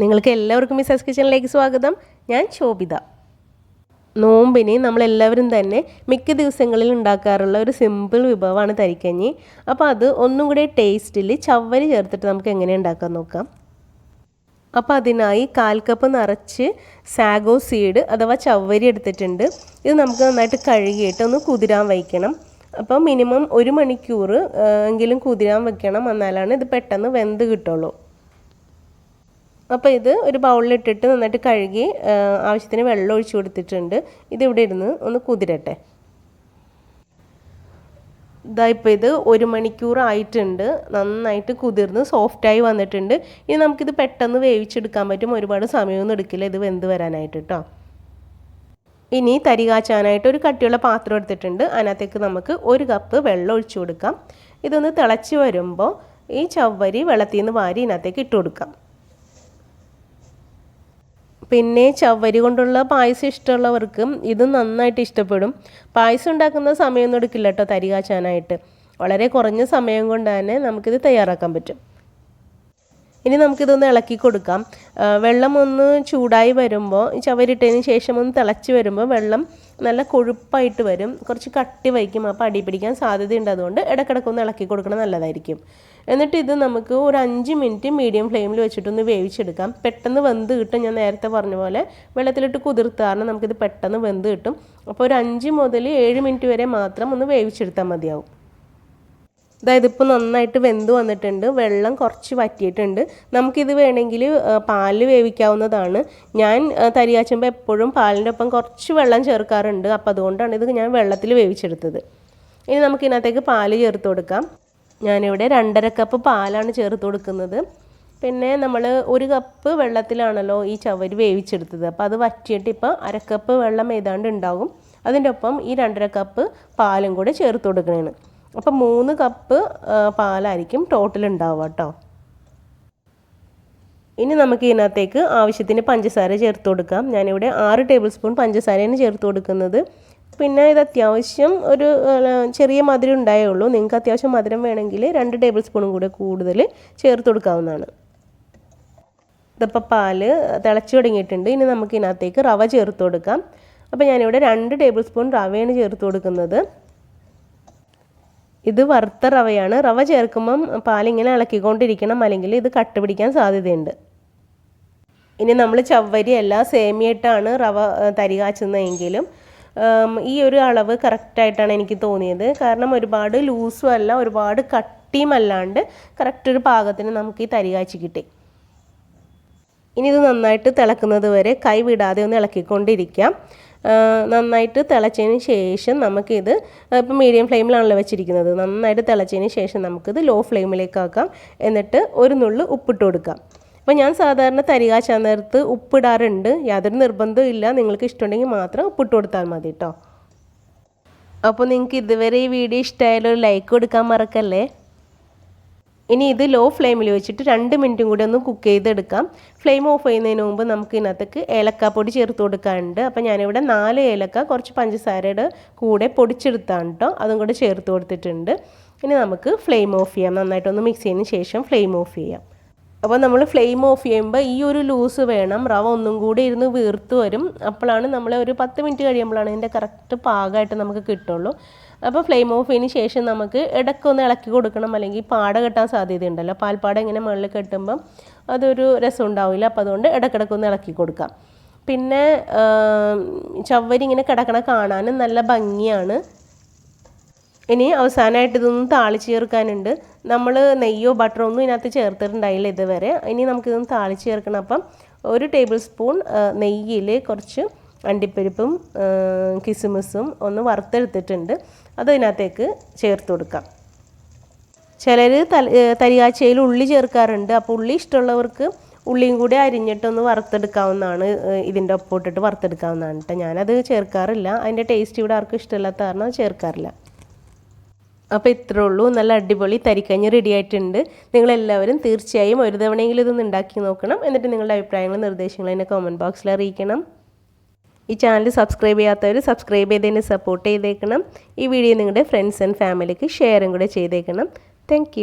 നിങ്ങൾക്ക് എല്ലാവർക്കും മിസാസ് കിച്ചണിലേക്ക് സ്വാഗതം. ഞാൻ ശോഭിത. നോമ്പിന് നമ്മളെല്ലാവരും തന്നെ മിക്ക ദിവസങ്ങളിൽ ഉണ്ടാക്കാറുള്ള ഒരു സിമ്പിൾ വിഭവമാണ് തരിക്കഞ്ഞി. അപ്പോൾ അത് ഒന്നും കൂടെ ടേസ്റ്റിൽ ചവ്വരി ചേർത്തിട്ട് നമുക്ക് എങ്ങനെ ഉണ്ടാക്കാൻ നോക്കാം. അപ്പോൾ അതിനായി 1/4 കപ്പ് നിറച്ച് സാഗോ സീഡ് അഥവാ ചവ്വരി എടുത്തിട്ടുണ്ട്. ഇത് നമുക്ക് നന്നായിട്ട് കഴുകിയിട്ട് ഒന്ന് കുതിരാൻ വയ്ക്കണം. അപ്പോൾ മിനിമം 1 മണിക്കൂർ എങ്കിലും കുതിരാൻ വെക്കണം, എന്നാലാണ് ഇത് പെട്ടെന്ന് വെന്ത് കിട്ടുള്ളൂ. അപ്പോൾ ഇത് ഒരു ബൗളിലിട്ടിട്ട് നന്നായിട്ട് കഴുകി ആവശ്യത്തിന് വെള്ളം ഒഴിച്ച് കൊടുത്തിട്ടുണ്ട്. ഇതിവിടെ ഇരുന്ന് ഒന്ന് കുതിരട്ടെ. ഇപ്പോൾ ഇത് 1 മണിക്കൂർ ആയിട്ടുണ്ട്. നന്നായിട്ട് കുതിർന്ന് സോഫ്റ്റായി വന്നിട്ടുണ്ട്. ഇനി നമുക്കിത് പെട്ടെന്ന് വേവിച്ചെടുക്കാൻ പറ്റും. ഒരുപാട് സമയമൊന്നും എടുക്കില്ല ഇത് വെന്ത് വരാനായിട്ട് കേട്ടോ. ഇനി തരി കാച്ചാനായിട്ട് ഒരു കട്ടിയുള്ള പാത്രം എടുത്തിട്ടുണ്ട്. അതിനകത്തേക്ക് നമുക്ക് 1 കപ്പ് വെള്ളം ഒഴിച്ചു കൊടുക്കാം. ഇതൊന്ന് തിളച്ച് വരുമ്പോൾ ഈ ചവ്വരി വെള്ളത്തിൽ നിന്ന് വാരി ഇതിനകത്തേക്ക് ഇട്ട് കൊടുക്കാം. പിന്നെ ചവ്വരി കൊണ്ടുള്ള പായസം ഇഷ്ടമുള്ളവർക്ക് ഇത് നന്നായിട്ട് ഇഷ്ടപ്പെടും. പായസം ഉണ്ടാക്കുന്ന സമയമൊന്നും എടുക്കില്ല കേട്ടോ തരി കാച്ചാനായിട്ട്. വളരെ കുറഞ്ഞ സമയം കൊണ്ട് തന്നെ നമുക്കിത് തയ്യാറാക്കാൻ പറ്റും. ഇനി നമുക്കിതൊന്ന് ഇളക്കി കൊടുക്കാം. വെള്ളം ഒന്ന് ചൂടായി വരുമ്പോൾ ചവരിട്ടതിന് ശേഷം ഒന്ന് തിളച്ച് വരുമ്പോൾ വെള്ളം നല്ല കൊഴുപ്പായിട്ട് വരും, കുറച്ച് കട്ടി വയ്ക്കും. അപ്പോൾ അടി പിടിക്കാൻ സാധ്യതയുണ്ട്. അതുകൊണ്ട് ഇടയ്ക്കിടയ്ക്കൊന്ന് ഇളക്കി കൊടുക്കണം, നല്ലതായിരിക്കും. എന്നിട്ട് ഇത് നമുക്ക് ഒരു 5 മിനിറ്റ് മീഡിയം ഫ്ലെയിമിൽ വെച്ചിട്ടൊന്ന് വേവിച്ചെടുക്കാം. പെട്ടെന്ന് വെന്ത് കിട്ടും. ഞാൻ നേരത്തെ പറഞ്ഞ പോലെ വെള്ളത്തിലിട്ട് കുതിർത്താറിന് നമുക്കിത് പെട്ടെന്ന് വെന്ത് കിട്ടും. അപ്പോൾ ഒരു 5 മുതൽ 7 മിനിറ്റ് വരെ മാത്രം ഒന്ന് വേവിച്ചെടുത്താൽ മതിയാവും. അതായത് ഇപ്പോൾ നന്നായിട്ട് വെന്ത് വന്നിട്ടുണ്ട്, വെള്ളം കുറച്ച് വറ്റിയിട്ടുണ്ട്. നമുക്കിത് വേണമെങ്കിൽ പാലിൽ വേവിക്കാവുന്നതാണ്. ഞാൻ തരി കാച്ചുമ്പോൾ എപ്പോഴും പാലിൻ്റെ ഒപ്പം കുറച്ച് വെള്ളം ചേർക്കാറുണ്ട്. അപ്പോൾ അതുകൊണ്ടാണ് ഇത് ഞാൻ വെള്ളത്തിൽ വേവിച്ചെടുത്തത്. ഇനി നമുക്കിതിനകത്തേക്ക് പാല് ചേർത്ത് കൊടുക്കാം. ഞാനിവിടെ 2.5 കപ്പ് പാലാണ് ചേർത്ത് കൊടുക്കുന്നത്. പിന്നെ നമ്മൾ 1 കപ്പ് വെള്ളത്തിലാണല്ലോ ഈ ചവരി വേവിച്ചെടുത്തത്. അപ്പോൾ അത് വറ്റിയിട്ട് ഇപ്പോൾ 1/2 കപ്പ് വെള്ളം ഏതാണ്ട് ഉണ്ടാകും. അതിൻ്റെ ഒപ്പം ഈ 2.5 കപ്പ് പാലും കൂടെ ചേർത്ത് കൊടുക്കണേണ്. അപ്പോൾ 3 കപ്പ് പാലായിരിക്കും ടോട്ടൽ ഉണ്ടാവുക കേട്ടോ. ഇനി നമുക്ക് ഇതിനകത്തേക്ക് ആവശ്യത്തിന് പഞ്ചസാര ചേർത്ത് കൊടുക്കാം. ഞാനിവിടെ 6 ടേബിൾ സ്പൂൺ പഞ്ചസാരയാണ് ചേർത്ത് കൊടുക്കുന്നത്. പിന്നെ ഇത് അത്യാവശ്യം ഒരു ചെറിയ മധുരം ഉണ്ടായേ ഉള്ളൂ. നിങ്ങൾക്ക് അത്യാവശ്യം മധുരം വേണമെങ്കിൽ 2 ടേബിൾ സ്പൂണും കൂടെ കൂടുതൽ ചേർത്ത് കൊടുക്കാവുന്നതാണ്. ഇതിപ്പോൾ പാല് തിളച്ച് തുടങ്ങിയിട്ടുണ്ട്. ഇനി നമുക്ക് ഇതിനകത്തേക്ക് റവ ചേർത്ത് കൊടുക്കാം. അപ്പോൾ ഞാനിവിടെ 2 ടേബിൾ സ്പൂൺ റവയാണ് ചേർത്ത് കൊടുക്കുന്നത്. ഇത് വറുത്ത റവയാണ്. റവ ചേർക്കുമ്പം പാലിങ്ങനെ ഇളക്കിക്കൊണ്ടിരിക്കണം, അല്ലെങ്കിൽ ഇത് കട്ട പിടിക്കാൻ സാധ്യതയുണ്ട്. ഇനി നമ്മൾ ചവ്വരി അല്ല സേമിയയിട്ടാണ് റവ തരി കാച്ചുന്നതെങ്കിലും ഈ ഒരു അളവ് കറക്റ്റായിട്ടാണ് എനിക്ക് തോന്നിയത്. കാരണം ഒരുപാട് ലൂസും അല്ല ഒരുപാട് കട്ടിയും അല്ലാണ്ട് കറക്റ്റ് ഒരു പാകത്തിന് നമുക്ക് ഈ തരി കാച്ചി കിട്ടി. ഇനി ഇത് നന്നായിട്ട് തിളക്കുന്നത് വരെ കൈ വിടാതെ ഒന്ന് ഇളക്കിക്കൊണ്ടിരിക്കാം. നന്നായിട്ട് തിളച്ചതിന് ശേഷം നമുക്കിത് ഇപ്പോൾ മീഡിയം ഫ്ലെയിമിലാണല്ലോ വെച്ചിരിക്കുന്നത്. നന്നായിട്ട് തിളച്ചതിന് ശേഷം നമുക്കിത് ലോ ഫ്ലെയിമിലേക്ക് ആക്കാം. എന്നിട്ട് ഒരു നുള്ളു ഉപ്പിട്ട് കൊടുക്കാം. അപ്പോൾ ഞാൻ സാധാരണ തരി കാച്ചാൻ നേരത്ത് ഉപ്പിടാറുണ്ട്. യാതൊരു നിർബന്ധവും ഇല്ല. നിങ്ങൾക്ക് ഇഷ്ടമുണ്ടെങ്കിൽ മാത്രം ഉപ്പിട്ട് കൊടുത്താൽ മതി കേട്ടോ. അപ്പോൾ നിങ്ങൾക്ക് ഇതുവരെ ഈ വീഡിയോ ഇഷ്ടമായാലും ഒരു ലൈക്ക് കൊടുക്കാൻ മറക്കല്ലേ. ഇനി ഇത് ലോ ഫ്ലെയിമിൽ വെച്ചിട്ട് 2 മിനിറ്റും കൂടി ഒന്ന് കുക്ക് ചെയ്തെടുക്കാം. ഫ്ലെയിം ഓഫ് ചെയ്യുന്നതിന് മുമ്പ് നമുക്ക് ഇതിനകത്തേക്ക് ഏലക്കാപ്പൊടി ചേർത്ത് കൊടുക്കാനുണ്ട്. അപ്പോൾ ഞാനിവിടെ 4 ഏലക്ക കുറച്ച് പഞ്ചസാരയുടെ കൂടെ പൊടിച്ചെടുത്താണ് കേട്ടോ. അതും കൂടെ ചേർത്ത് കൊടുത്തിട്ടുണ്ട്. ഇനി നമുക്ക് ഫ്ലെയിം ഓഫ് ചെയ്യാം. നന്നായിട്ടൊന്ന് മിക്സ് ചെയ്തതിന് ശേഷം ഫ്ലെയിം ഓഫ് ചെയ്യാം. അപ്പോൾ നമ്മൾ ഫ്ലെയിം ഓഫ് ചെയ്യുമ്പോൾ ഈ ഒരു ലൂസ് വേണം. റവ ഒന്നും കൂടി ഇരുന്ന് വീർത്ത് വരും. അപ്പോഴാണ് നമ്മൾ ഒരു 10 മിനിറ്റ് കഴിയുമ്പോഴാണ് ഇതിൻ്റെ കറക്റ്റ് പാകമായിട്ട് നമുക്ക് കിട്ടുള്ളൂ. അപ്പോൾ ഫ്ലെയിം ഓഫ് ചെയ്തതിന് ശേഷം നമുക്ക് ഇടയ്ക്കൊന്ന് ഇളക്കി കൊടുക്കണം, അല്ലെങ്കിൽ പാട കെട്ടാൻ സാധ്യതയുണ്ടല്ലോ. പാൽപ്പാട ഇങ്ങനെ മുകളിൽ കെട്ടുമ്പം അതൊരു രസം ഉണ്ടാവില്ല. അപ്പോൾ അതുകൊണ്ട് ഇടയ്ക്കിടയ്ക്കൊന്ന് ഇളക്കി കൊടുക്കാം. പിന്നെ ചവ്വരി ഇങ്ങനെ കിടക്കണ കാണാനും നല്ല ഭംഗിയാണ്. ഇനി അവസാനമായിട്ട് ഇതൊന്നും താളിച്ച് ചേർക്കാനുണ്ട്. നമ്മൾ നെയ്യോ ബട്ടറോ ഒന്നും ഇതിനകത്ത് ചേർത്തിട്ടുണ്ടായില്ല ഇതുവരെ. ഇനി നമുക്കിതൊന്ന് താളിച്ച് ചേർക്കണം. അപ്പം 1 ടേബിൾ സ്പൂൺ നെയ്യിൽ കുറച്ച് അണ്ടിപ്പരിപ്പും കിസ്മിസും ഒന്ന് വറുത്തെടുത്തിട്ടുണ്ട്. അത് ഇതിനകത്തേക്ക് ചേർത്ത് കൊടുക്കാം. ചിലർ തരി കാച്ചയിൽ ഉള്ളി ചേർക്കാറുണ്ട്. അപ്പോൾ ഉള്ളി ഇഷ്ടമുള്ളവർക്ക് ഉള്ളിയും കൂടി അരിഞ്ഞിട്ടൊന്ന് വറുത്തെടുക്കാവുന്നതാണ്. ഇതിൻ്റെ ഒപ്പം ഇട്ടിട്ട് വറുത്തെടുക്കാവുന്നതാണ് കേട്ടോ. ഞാനത് ചേർക്കാറില്ല. അതിൻ്റെ ടേസ്റ്റ് ഇവിടെ ആർക്കും ഇഷ്ടമില്ലാത്ത കാരണം ചേർക്കാറില്ല. അപ്പോൾ ഇത്രേ ഉള്ളൂ. നല്ല അടിപൊളി തരിക്കഞ്ഞി റെഡി ആയിട്ടുണ്ട്. നിങ്ങളെല്ലാവരും തീർച്ചയായും ഒരു തവണയെങ്കിലും ഇതൊന്ന് ഉണ്ടാക്കി നോക്കണം. എന്നിട്ട് നിങ്ങളുടെ അഭിപ്രായങ്ങളും നിർദ്ദേശങ്ങളും എന്നെ കമൻറ്റ് ബോക്സിൽ അറിയിക്കണം. ഈ ചാനൽ സബ്സ്ക്രൈബ് ചെയ്യാത്തവർ സബ്സ്ക്രൈബ് ചെയ്തതിന് സപ്പോർട്ട് ചെയ്തേക്കണം. ഈ വീഡിയോ നിങ്ങളുടെ ഫ്രണ്ട്സ് ആൻഡ് ഫാമിലിക്ക് ഷെയറും കൂടെ ചെയ്തേക്കണം. താങ്ക്